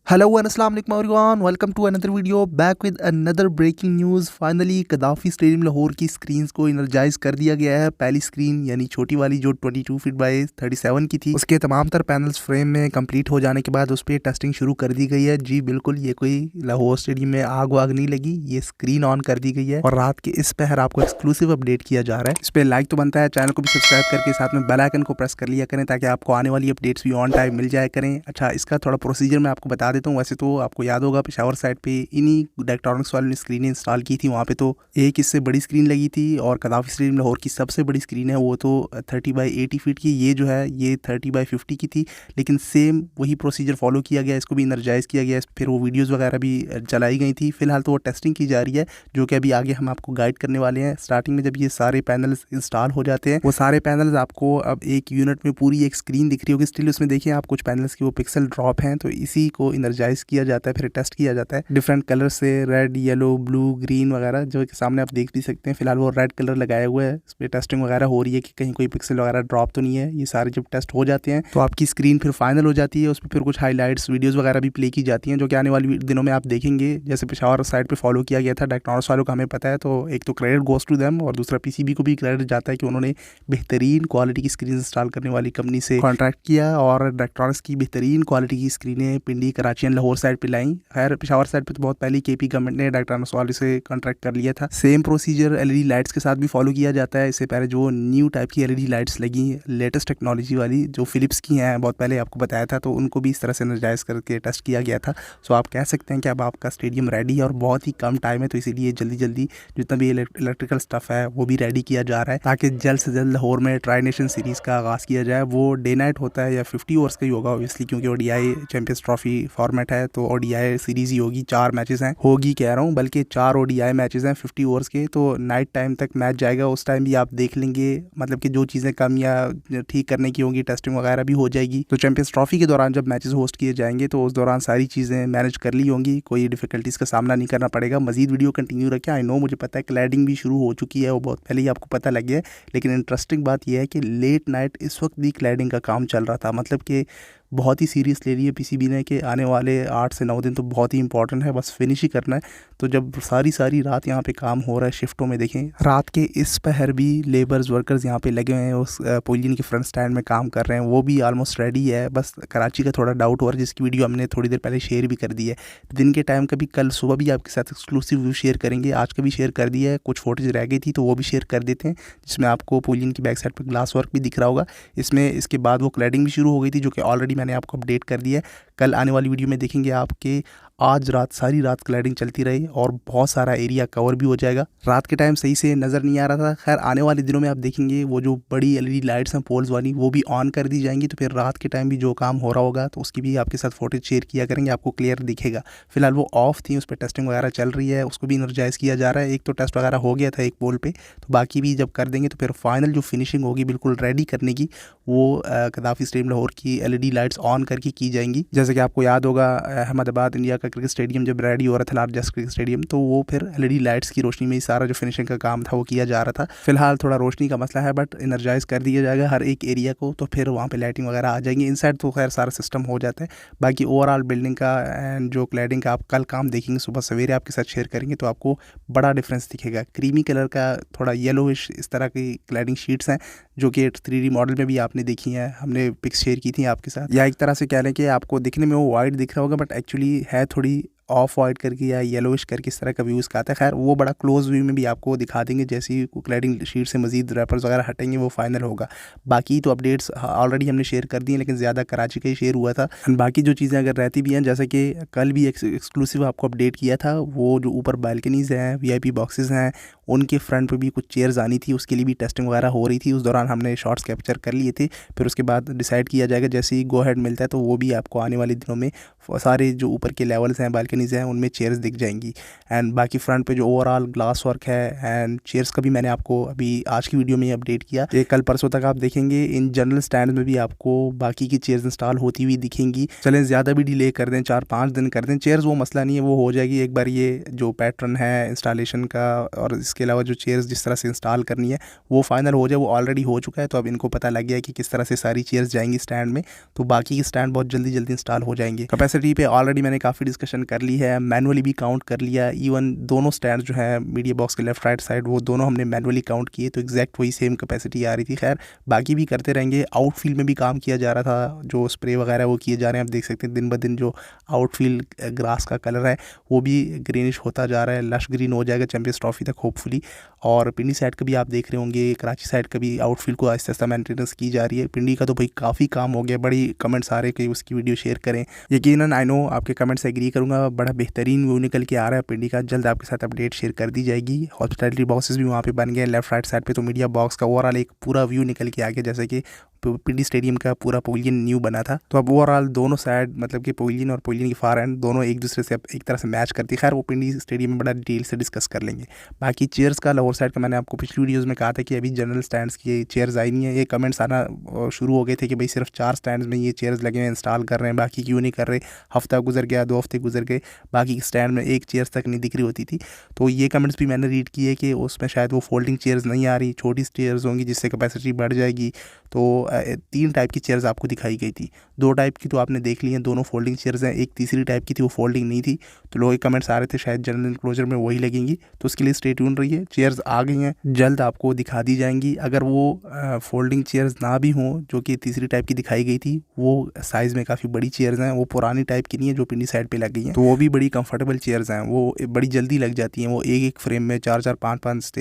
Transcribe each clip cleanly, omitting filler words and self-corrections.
Hello and Assalamu alaikum everyone. Welcome to another video. Back with another breaking news. Finally कदाफी stadium Lahore की screens को energise कर दिया गया है। पहली स्क्रीन यानी छोटी वाली जो 22 फीट बाय 37 की थी, उसके तमाम तर पैनल्स फ्रेम में कंप्लीट हो जाने के बाद उस पर टेस्टिंग शुरू कर दी गई है। जी बिल्कुल, ये कोई लाहौर स्टेडियम में आग वाग नहीं लगी, ये स्क्रीन ऑन कर दी गई है और रात के इस पहर आपको एक्सक्लूसिव अपडेट किया जा रहा है। इस पर लाइक तो बनता है, चैनल को भी सब्सक्राइब करके साथ में बेल आइकन को प्रेस कर लिया करें ताकि आपको आने वाली अपडेट्स भी ऑन टाइम मिल जाया करें। अच्छा, इसका थोड़ा प्रोसीजर मैं आपको बता देता हूँ। वैसे तो आपको याद होगा पेशावर साइड पे इन्हीं डायरेक्ट्रॉनिक्स वालों ने स्क्रीनें इंस्टॉल की थी। वहाँ पे तो एक इससे बड़ी स्क्रीन लगी थी और कदाफी स्टेडियम लाहौर की सबसे बड़ी स्क्रीन है वो तो 30 बाई 80 फीट की, ये जो है ये 30 बाई 50 की थी। लेकिन सेम वही प्रोसीजर फॉलो किया गया, इसको भी इनर्जाइज किया गया, फिर वो वीडियोज़ वगैरह भी चलाई गई थी। फिलहाल तो वो टेस्टिंग की जा रही है जो कि अभी आगे हम आपको गाइड करने वाले हैं। स्टार्टिंग में जब ये सारे पैनल्स इंस्टॉल हो जाते हैं, वो सारे पैनल्स आपको अब एक यूनिट में पूरी एक स्क्रीन दिख रही होगी। स्टिल उसमें देखिए आप कुछ पैनल्स की वो पिक्सल ड्रॉप हैं, तो इसी को इनर्जाइज किया जाता है, फिर टेस्ट किया जाता है डिफरेंट कलर से, रेड, येलो, ब्लू, ग्रीन वगैरह, जो कि सामने आप देख भी सकते हैं। फिलहाल वो रेड कलर लगाया हुआ है, इस पर टेस्टिंग वगैरह हो रही है कि कहीं कोई पिक्सल वगैरह ड्रॉप तो नहीं है। ये सारे जब टेस्ट हो जाते हैं तो आपकी स्क्रीन फिर फाइनल हो जाती है। उस पर फिर कुछ हाईलाइट्स वीडियोज़ वगैरह भी प्ले की जाती हैं जो कि आने वाली दिनों में आप देखेंगे। जैसे पेशावर साइड पर फॉलो किया गया था डायरेक्ट्रॉनिक्स वालों का, हमें पता है, तो एक तो क्रेडिट गोज टू देम और दूसरा पीसीबी को भी क्रेडिट जाता है कि उन्होंने बेहतरीन क्वालिटी की स्क्रीन इंस्टॉल करने वाली कंपनी से कॉन्ट्रैक्ट किया और डायरेक्ट्रॉनिक्स की बेहतरीन क्वालिटी की स्क्रीनें पिंडी, कराची एंड लाहौर साइड पर लाई। खैर पेशावर साइड पे तो बहुत पहले केपी गवर्नमेंट ने डायरेक्ट्रॉनिक्स वाले से कॉन्ट्रैक्ट कर लिया था। सेम प्रोसीजर एलईडी लाइट्स के साथ भी फॉलो किया जाता है। इससे पहले जो न्यू टाइप की एलईडी लाइट्स लगी, लेटेस्ट टेक्नोलॉजी वाली जो फिलिप्स की हैं, बहुत पहले आपको बताया था, तो उनको भी इस तरह से एनर्जाइज करके टेस्ट किया गया था। सो आप कह सकते हैं कि अब आपका स्टेडियम रेडी है और बहुत ही कम टाइम है, तो इसीलिए जल्दी जल्दी जितना भी इलेक्ट्रिकल स्टफ है वो भी रेडी किया जा रहा है ताकि जल्द से जल्द लाहौर में ट्राई नेशन सीरीज़ का आगाज़ किया जाए। वो डे नाइट होता है या 50 ओवर्स का ही होगा ऑब्वियसली, क्योंकि ओडीआई चैंपियंस ट्रॉफी फॉर्मेट है, तो ओडीआई सीरीज़ ही होगी। 4 मैचेस हैं, होगी कह रहा हूँ, बल्कि 4 ओडीआई मैचेस हैं 50 ओवर्स के, तो नाइट टाइम तक मैच जाएगा। उस टाइम भी आप देख लेंगे, मतलब कि जो चीज़ें कम या ठीक करने की होंगी, टेस्टिंग वगैरह भी हो जाएगी। तो चैंपियंस ट्रॉफी के दौरान जब मैचेस होस्ट किए जाएंगे तो उस दौरान सारी चीज़ें मैनेज कर ली होंगी, कोई डिफिकल्टीज़ का सामना नहीं करना पड़ेगा। मजीद वीडियो कंटिन्यू रखें। आई नो, मुझे पता है क्लैडिंग भी शुरू हो चुकी है, वो बहुत पहले ही आपको पता लग गया है, लेकिन इंटरेस्टिंग बात यह है कि लेट नाइट इस वक्त भी क्लैडिंग का काम चल रहा था। मतलब कि बहुत ही सीरियस ले रही है पीसीबी ने कि आने वाले 8 से 9 दिन तो बहुत ही इंपॉर्टेंट है, बस फिनिश ही करना है। तो जब सारी रात यहाँ पे काम हो रहा है शिफ्टों में, देखें रात के इस पहर भी लेबर्स वर्कर्स यहाँ पे लगे हुए हैं, उस पोलियन के फ्रंट स्टैंड में काम कर रहे हैं, वो भी ऑलमोस्ट रेडी है। बस कराची का थोड़ा डाउट हो रहा है जिसकी वीडियो हमने थोड़ी देर पहले शेयर भी कर दी है। दिन के टाइम का भी कल सुबह भी आपके साथ एक्सक्लूसिव व्यू शेयर करेंगे, आज का भी शेयर कर दिया है। कुछ फोटोज रह गई थी तो वो भी शेयर कर देते हैं, जिसमें आपको पोलियन की बैक साइड पर ग्लास वर्क भी दिख रहा होगा। इसमें इसके बाद वो क्लैडिंग भी शुरू हो गई थी जो कि ऑलरेडी मैंने आपको अपडेट कर दिया है। कल आने वाली वीडियो में देखेंगे आपके आज रात सारी रात क्लैडिंग चलती रही और बहुत सारा एरिया कवर भी हो जाएगा। रात के टाइम सही से नज़र नहीं आ रहा था। खैर आने वाले दिनों में आप देखेंगे वो जो बड़ी एलईडी लाइट्स हैं पोल्स वाली, वो भी ऑन कर दी जाएंगी, तो फिर रात के टाइम भी जो काम हो रहा होगा तो उसकी भी आपके साथ फोटेज शेयर किया करेंगे, आपको क्लियर दिखेगा। फिलहाल वो ऑफ थी, उस पर टेस्टिंग वगैरह चल रही है, उसको भी इनर्जाइज किया जा रहा है। एक तो टेस्ट वगैरह हो गया था एक पोल पे, तो बाकी भी जब कर देंगे तो फिर फाइनल जो फिनिशिंग होगी बिल्कुल रेडी करने की, वो कदाफी स्टेडियम लाहौर की एलईडी लाइट्स ऑन करके की जाएंगी। जैसे कि आपको याद होगा अहमदाबाद इंडिया का क्रिकेट स्टेडियम जब रेडी हो रहा था, लार्जेस्ट क्रिकेट स्टेडियम, तो वो फिर एलईडी लाइट्स की रोशनी में ही सारा जो फिनिशिंग का काम था वो किया जा रहा था। फिलहाल थोड़ा रोशनी का मसला है, बट एनर्जाइज कर दिया जाएगा हर एक एरिया को, तो फिर वहाँ पे लाइटिंग वगैरह आ जाएंगी। इनसाइड तो खैर सारा सिस्टम हो जाता है। बाकी ओवरऑल बिल्डिंग का एंड जो क्लैडिंग का आप कल काम देखेंगे, सुबह सवेरे आपके साथ शेयर करेंगे तो आपको बड़ा डिफरेंस दिखेगा। क्रीमी कलर का थोड़ा येलोइश इस तरह की क्लैडिंग शीट्स हैं जो कि 3D मॉडल में भी आपने देखी हैं, हमने पिक्स शेयर की थी आपके साथ। या एक तरह से कह लें कि आपको दिखने में वो वाइट दिख रहा होगा, बट एक्चुअली है थोड़ी ऑफ वाइट करके या येलोइश करके इस तरह का व्यू इसका आता है। खैर वो बड़ा क्लोज व्यू में भी आपको दिखा देंगे, जैसी क्लैडिंग शीट से मजीद रैपर्स वगैरह हटेंगे वो फाइनल होगा। बाकी तो अपडेट्स ऑलरेडी हमने शेयर कर दी हैं, लेकिन ज़्यादा कराची का ही शेयर हुआ था। बाकी जो चीज़ें अगर रहती भी हैं, जैसे कि कल भी एक्सक्लूसिव आपको अपडेट किया था, वो जो ऊपर बालकनीज़ हैं, VIP बॉक्सेस हैं, उनके फ्रंट पर भी कुछ चेयर्स आनी थी, उसके लिए भी टेस्टिंग वगैरह हो रही थी। उस दौरान हमने शॉट्स कैप्चर कर लिए थे। फिर उसके बाद डिसाइड किया जाएगा, जैसे ही गो हेड मिलता है तो वो भी आपको आने वाले दिनों में सारे जो ऊपर के लेवल्स हैं, बालकनी बालकनीज़ हैं उनमें चेयर्स दिख जाएंगी। एंड बाकी फ्रंट पे जो ओवरऑल ग्लास वर्क है एंड चेयर्स का भी मैंने आपको अभी आज की वीडियो में अपडेट किया। ये कल परसों तक आप देखेंगे इन जनरल स्टैंड में भी आपको बाकी की चेयर्स इंस्टॉल होती हुई दिखेंगी। चलें ज़्यादा भी डिले कर दें, 4-5 दिन कर दें, चेयर्स वो मसला नहीं है, वो हो जाएगी एक बार ये जो पैटर्न है इंस्टॉलेशन का और इसके अलावा जो चेयर्स जिस तरह से इंस्टॉल करनी है वो फाइनल हो जाए। वो ऑलरेडी हो चुका है, तो अब इनको पता लग गया है कि किस तरह से सारी चेयर्स जाएंगी स्टैंड में, तो बाकी के स्टैंड बहुत जल्दी जल्दी इंस्टॉल हो जाएंगे। कैपेसिटी पे ऑलरेडी मैंने काफ़ी डिस्कशन कर ली है, मैनुअली भी काउंट कर लिया। इवन दोनों स्टैंड जो है मीडिया बॉक्स के लेफ्ट राइट साइड वो दोनों हमने मैनुअली काउंट किए, तो एग्जैक्ट वही सेम कैपेसिटी आ रही थी। खैर बाकी भी करते रहेंगे। आउटफील्ड में भी काम किया जा रहा था, जो स्प्रे वगैरह वो किए जा रहे हैं। आप देख सकते हैं दिन ब दिन जो आउटफील्ड ग्रास का कलर है वो भी ग्रीनिश होता जा रहा है, लश ग्रीन हो जाएगा चैंपियंस ट्रॉफी तक होपफुली। और पिंडी साइड का भी आप देख रहे होंगे, कराची साइड का भी आउटफील्ड को आहिस्ता आहिस्ता मेंटेनेंस की जा रही है। पिंडी का तो भाई काफ़ी काम हो गया, बड़ी कमेंट्स आ रहे हैं कि उसकी वीडियो शेयर करें। यकीनन आई नो आपके कमेंट से एग्री करूँगा, बड़ा बेहतरीन व्यू निकल के आ रहा है पिंडी का, जल्द आपके साथ अपडेट शेयर कर दी जाएगी। हॉस्पिटैलिटी बॉक्सेस भी वहाँ पे बन गए लेफ्ट राइट साइड पे, तो मीडिया बॉक्स का ओवरऑल एक पूरा व्यू निकल के आ गया, जैसे कि पिंडी स्टेडियम का पूरा पवेलियन न्यू बना था। तो अब ओवरऑल दोनों साइड मतलब कि पवेलियन और पवेलियन की फार एंड दोनों एक दूसरे से एक तरह से मैच करती है। खैर वो पिंडी स्टेडियम में बड़ा डिटेल से डिस्कस कर लेंगे। बाकी चेयर्स का लाहौर साइड का मैंने आपको पिछली वीडियोज़ में कहा था कि अभी जनरल स्टैंड्स की चेयर्स आई नहीं है। ये कमेंट्स आना शुरू हो गए थे कि भाई सिर्फ 4 स्टैंड्स में ये चेयर्स लगे हुए इंस्टॉल कर रहे हैं, बाकी क्यों नहीं कर रहे। हफ्ता गुजर गया, 2 हफ्ते गुजर गए, बाकी स्टैंड में एक चेयर्स तक नहीं दिख रही होती थी। तो ये कमेंट्स भी मैंने रीड किए कि उसमें शायद वो फोल्डिंग चेयर्स नहीं आ रही, छोटी चेयर्स होंगी जिससे कैपेसिटी बढ़ जाएगी। तो 3 टाइप की चेयर्स आपको दिखाई गई थी, 2 टाइप की तो आपने देख ली हैं, दोनों फोल्डिंग चेयर्स हैं। एक तीसरी टाइप की थी वो फोल्डिंग नहीं थी, तो लोग कमेंट्स आ रहे थे शायद जनरल इंक्लोजर में वही लगेंगी, तो उसके लिए स्टे ट्यून रहिए। चेयर्स आ गई हैं, जल्द आपको दिखा दी जाएंगी। अगर वो फोल्डिंग चेयर्स ना भी हों जो कि तीसरी टाइप की दिखाई गई थी, वो साइज़ में काफ़ी बड़ी चेयर्स हैं, वो पुरानी टाइप की नहीं है जो पिंडी साइड पर लग गई हैं, तो वो भी बड़ी कंफर्टेबल चेयर्स हैं, वो बड़ी जल्दी लग जाती हैं। वो एक एक फ्रेम में 4-4 5-5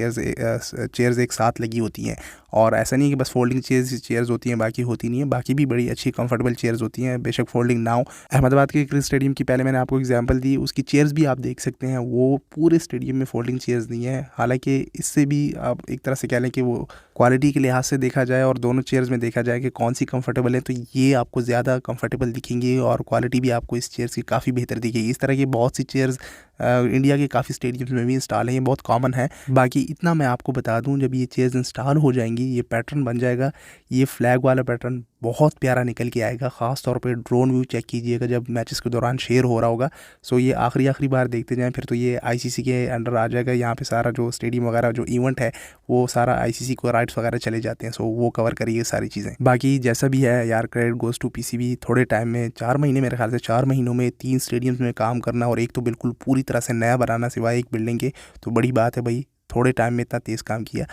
चेयर्स एक साथ लगी होती हैं। और ऐसा नहीं है कि बस फोल्डिंग चेयर्स होती हैं बाकी होती नहीं है, बाकी भी बड़ी अच्छी कंफर्टेबल चेयर्स होती हैं, बेशक फोल्डिंग ना हो। अहमदाबाद के क्रिकेट स्टेडियम की पहले मैंने आपको एग्जांपल दी, उसकी चेयर्स भी आप देख सकते हैं, वो पूरे स्टेडियम में फोल्डिंग चेयर्स नहीं है। हालांकि इससे भी आप एक तरह से कह लें कि वो क्वालिटी के लिहाज से देखा जाए और दोनों चेयर्स में देखा जाए कि कौन सी कंफर्टेबल है, तो ये आपको ज़्यादा कंफर्टेबल दिखेंगी और क्वालिटी भी आपको इस चेयर्स की काफ़ी बेहतर दिखेगी। इस तरह की बहुत सी चेयर्स इंडिया के काफ़ी स्टेडियम्स में भी इंस्टॉल है, ये बहुत कॉमन है। बाकी इतना मैं आपको बता दूं, जब ये चेयर्स इंस्टॉल हो जाएंगी ये पैटर्न बन जाएगा, ये फ्लैग वाला पैटर्न बहुत प्यारा निकल के आएगा। ख़ास तौर पे ड्रोन व्यू चेक कीजिएगा जब मैचेस के दौरान शेयर हो रहा होगा। सो ये आखिरी बार देखते जाएं, फिर तो ये आईसीसी के अंडर आ जाएगा। यहाँ पे सारा जो स्टेडियम वगैरह जो इवेंट है वो सारा आईसीसी को राइट्स वगैरह चले जाते हैं, सो वो कवर करिए सारी चीज़ें। बाकी जैसा भी है यार, क्रेडिट गोज़ टू पीसीबी। थोड़े टाइम में 4 महीने, मेरे ख्याल से 4 महीनों में 3 स्टेडियम्स में काम करना और एक तो बिल्कुल पूरी तरह से नया बनाना सिवाय एक बिल्डिंग के, तो बड़ी बात है भाई। थोड़े टाइम में इतना तेज़ काम किया।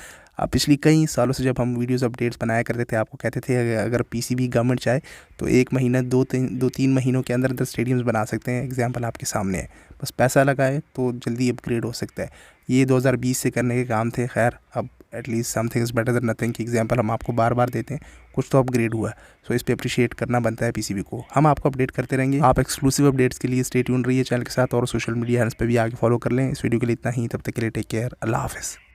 पिछली कई सालों से जब हम वीडियोस अपडेट्स बनाया करते थे, आपको कहते थे अगर पीसीबी गवर्नमेंट चाहे तो 1 महीना 2-3 महीनों के अंदर स्टेडियम्स बना सकते हैं। एग्जांपल आपके सामने है, बस पैसा लगाए तो जल्दी अपग्रेड हो सकता है। ये 2020 से करने के काम थे। खैर अब at least something is better than nothing की एग्जांपल हम आपको बार बार देते हैं, कुछ तो अपग्रेड हुआ। सो इस पे अप्रिशिएट करना बनता है पीसीबी को। हम आपको अपडेट करते रहेंगे। आप एक्सक्लूसिव अपडेट्स के लिए स्टे ट्यून रहिए चैनल के साथ और सोशल मीडिया हैंड्स पे भी आगे फॉलो कर लें। इस वीडियो के लिए इतना ही, तब तक के लिए टेक केयर, अल्लाह हाफ़िज़।